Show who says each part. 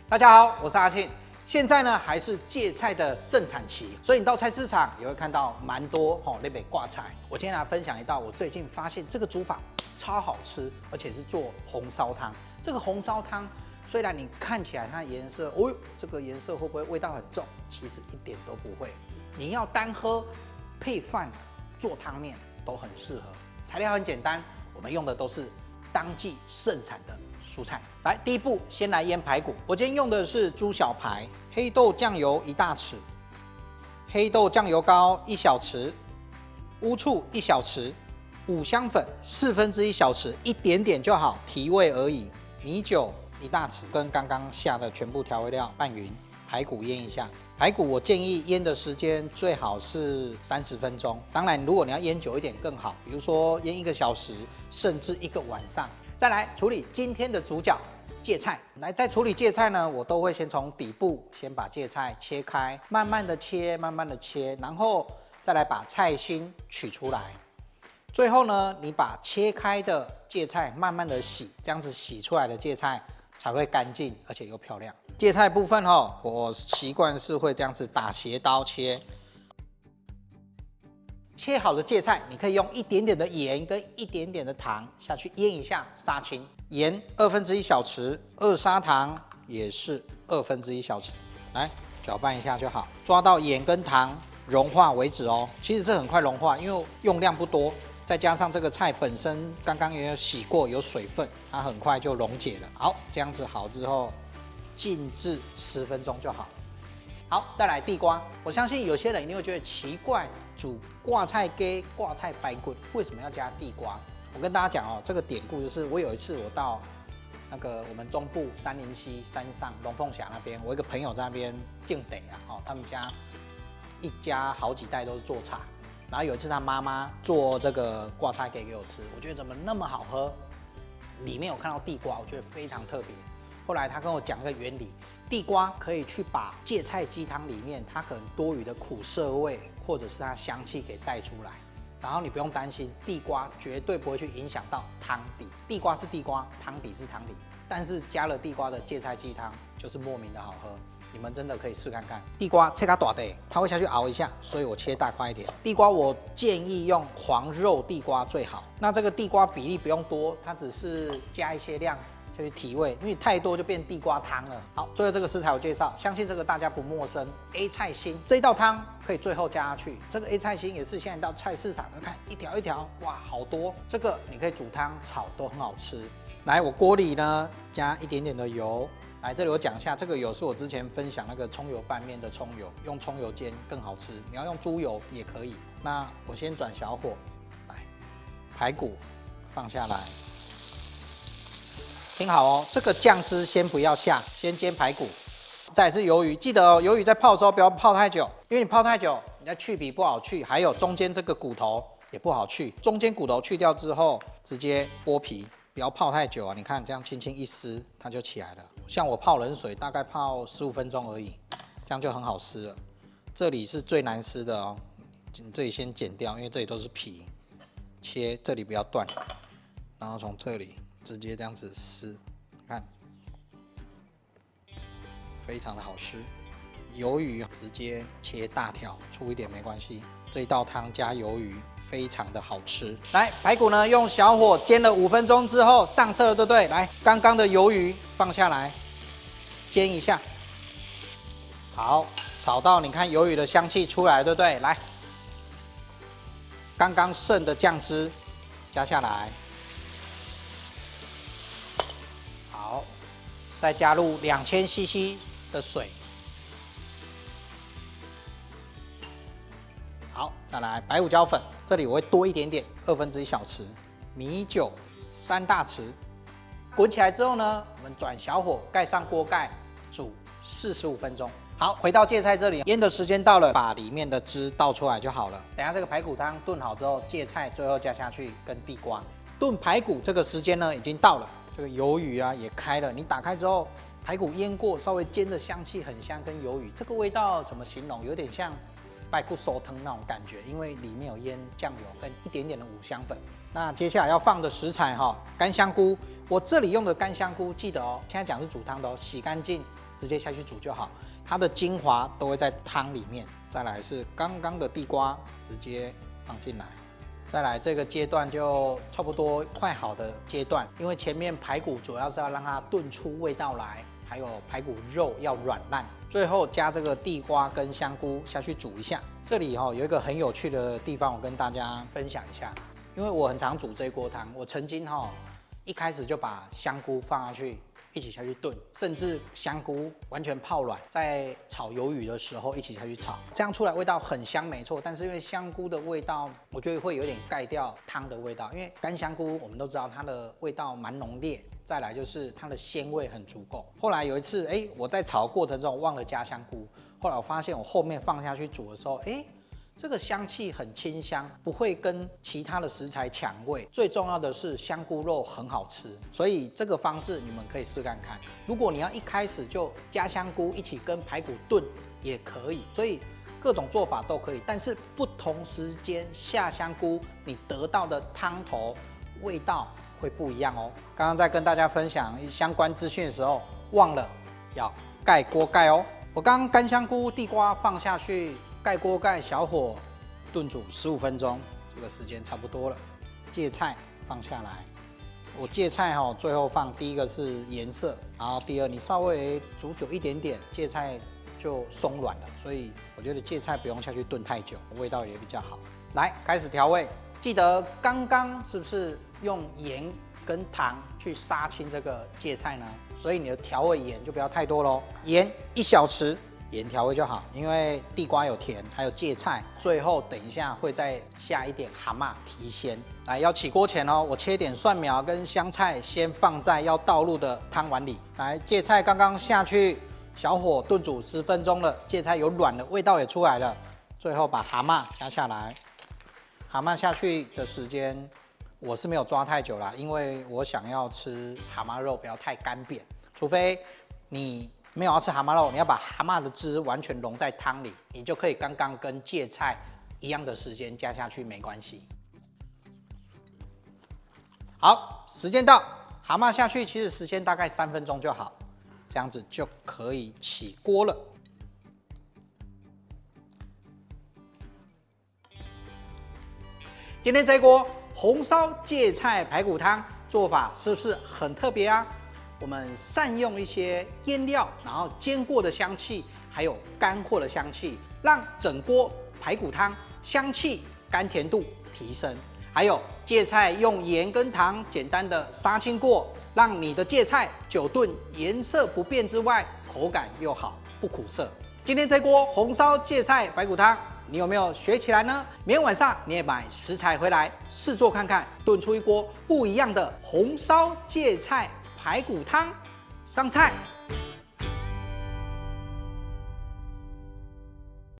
Speaker 1: 大家好，我是阿庆。现在呢还是芥菜的盛产期，所以你到菜市场也会看到蛮多那边挂菜。我今天来分享一道我最近发现这个煮法超好吃，而且是做红烧汤。这个红烧汤虽然你看起来它颜色，这个颜色会不会味道很重？其实一点都不会。你要单喝、配饭、做汤面都很适合。材料很简单，我们用的都是当季盛产的蔬菜。来，第一步先来腌排骨。我今天用的是猪小排，黑豆酱油1大匙，黑豆酱油膏1小匙，乌醋1小匙，五香粉1/4小匙，一点点就好，提味而已。米酒1大匙，跟刚刚下的全部调味料拌匀，排骨腌一下。排骨我建议腌的时间最好是30分钟，当然如果你要腌久一点更好，比如说腌1个小时，甚至1个晚上。再来处理今天的主角芥菜。来，在处理芥菜呢，我都会先从底部先把芥菜切开，慢慢的切，慢慢的切，然后再来把菜心取出来。最后呢，你把切开的芥菜慢慢的洗，这样子洗出来的芥菜才会干净，而且又漂亮。芥菜部分我习惯是会这样子打斜刀切。切好的芥菜，你可以用一点点的盐跟一点点的糖下去腌一下，杀青。盐1/2小匙，二砂糖也是1/2小匙。来搅拌一下就好，抓到盐跟糖融化为止哦。其实这很快融化，因为用量不多，再加上这个菜本身刚刚也有洗过，有水分，它很快就溶解了。好，这样子好之后，静置10分钟就好。好，再来地瓜。我相信有些人一定会觉得奇怪，煮挂菜鸡、挂菜排骨为什么要加地瓜？我跟大家讲这个典故就是我有一次我到那个我们中部杉林溪山上龙凤峡那边，我一个朋友在那边敬得他们家一家好几代都是做茶，然后有一次他妈妈做这个挂菜鸡给我吃，我觉得怎么那么好喝，里面有看到地瓜，我觉得非常特别。后来他跟我讲一个原理，地瓜可以去把芥菜鸡汤里面它可能多余的苦涩味或者是它香气给带出来，然后你不用担心，地瓜绝对不会去影响到汤底。地瓜是地瓜，汤底是汤底，但是加了地瓜的芥菜鸡汤就是莫名的好喝。你们真的可以试看看。地瓜切它大的，它会下去熬一下，所以我切大块一点。地瓜我建议用黄肉地瓜最好。那这个地瓜比例不用多，它只是加一些量去提味，因为太多就变地瓜汤了。好，最后这个食材我介绍，相信这个大家不陌生 ，A 菜心。这一道汤可以最后加下去。这个 A 菜心也是现在到菜市场看一条一条，哇，好多。这个你可以煮汤炒都很好吃。来，我锅里呢加一点点的油。来，这里我讲一下，这个油是我之前分享那个葱油拌面的葱油，用葱油煎更好吃。你要用猪油也可以。那我先转小火，来，排骨放下来。听好这个酱汁先不要下，先煎排骨。再来是鱿鱼，记得鱿鱼在泡的时候不要泡太久，因为你泡太久，你在去皮不好去，还有中间这个骨头也不好去。中间骨头去掉之后，直接剥皮，不要泡太久你看这样轻轻一撕，它就起来了。像我泡冷水，大概泡15分钟而已，这样就很好撕了。这里是最难撕的你这里先剪掉，因为这里都是皮。切这里不要断，然后从这里直接这样子撕，看，非常的好吃。鱿鱼直接切大条，粗一点没关系。这一道汤加鱿鱼，非常的好吃。来，排骨呢用小火煎了5分钟之后上色了，对不对？来，刚刚的鱿鱼放下来，煎一下。好，炒到你看鱿鱼的香气出来，对不对？来，刚刚剩的酱汁加下来。好，再加入2000cc 的水。好，再来白胡椒粉，这里我会多一点点，1/2小匙。米酒3大匙。滚起来之后呢，我们转小火，盖上锅盖，煮45分钟。好，回到芥菜这里，腌的时间到了，把里面的汁倒出来就好了。等一下这个排骨汤炖好之后，芥菜最后加下去跟地瓜。炖排骨这个时间呢已经到了，这个鱿鱼也开了。你打开之后，排骨腌过，稍微煎的香气很香，跟鱿鱼这个味道怎么形容？有点像排骨寿汤那种感觉，因为里面有腌酱油跟一点点的五香粉。那接下来要放的食材哈，干香菇，我这里用的干香菇，记得哦，现在讲是煮汤的哦，洗干净直接下去煮就好，它的精华都会在汤里面。再来是刚刚的地瓜，直接放进来。再来这个阶段就差不多快好的阶段，因为前面排骨主要是要让它炖出味道来，还有排骨肉要软烂。最后加这个地瓜跟香菇下去煮一下。这里有一个很有趣的地方，我跟大家分享一下。因为我很常煮这锅汤，我曾经一开始就把香菇放下去，一起下去炖，甚至香菇完全泡软，在炒鱿鱼的时候一起下去炒，这样出来味道很香，没错。但是因为香菇的味道，我觉得会有点盖掉汤的味道，因为干香菇我们都知道它的味道蛮浓烈，再来就是它的鲜味很足够。后来有一次，我在炒的过程中忘了加香菇，后来我发现我后面放下去煮的时候，这个香气很清香，不会跟其他的食材抢味。最重要的是香菇肉很好吃，所以这个方式你们可以试看看。如果你要一开始就加香菇一起跟排骨炖也可以，所以各种做法都可以。但是不同时间下香菇，你得到的汤头味道会不一样哦。刚刚在跟大家分享相关资讯的时候，忘了要盖锅盖哦。我刚刚干香菇、地瓜放下去。盖锅盖，小火炖煮15分钟，这个时间差不多了。芥菜放下来，我芥菜最后放第一个是颜色，然后第二你稍微煮久一点点，芥菜就松软了，所以我觉得芥菜不用下去炖太久，味道也比较好。来，开始调味，记得刚刚是不是用盐跟糖去杀青这个芥菜呢？所以你的调味盐就不要太多咯，盐1小匙。盐调味就好，因为地瓜有甜，还有芥菜，最后等一下会再下一点蛤蟆提鲜。来，要起锅前我切点蒜苗跟香菜，先放在要倒入的汤碗里。来，芥菜刚刚下去，小火炖煮10分钟了，芥菜有软了，味道也出来了。最后把蛤蟆加下来，蛤蟆下去的时间我是没有抓太久啦，因为我想要吃蛤蟆肉不要太干扁，除非你没有要吃蛤蟆肉，你要把蛤蟆的汁完全溶在汤里，你就可以刚刚跟芥菜一样的时间加下去，没关系。好，时间到，蛤蟆下去，其实时间大概3分钟就好，这样子就可以起锅了。今天这锅红烧芥菜排骨汤做法是不是很特别啊？我们善用一些腌料，然后煎过的香气，还有干货的香气，让整锅排骨汤香气、甘甜度提升。还有芥菜用盐跟糖简单的杀青过，让你的芥菜久炖颜色不变之外，口感又好，不苦涩。今天这锅红烧芥菜排骨汤，你有没有学起来呢？明天晚上你也买食材回来试做看看，炖出一锅不一样的红烧芥菜排骨汤，上菜。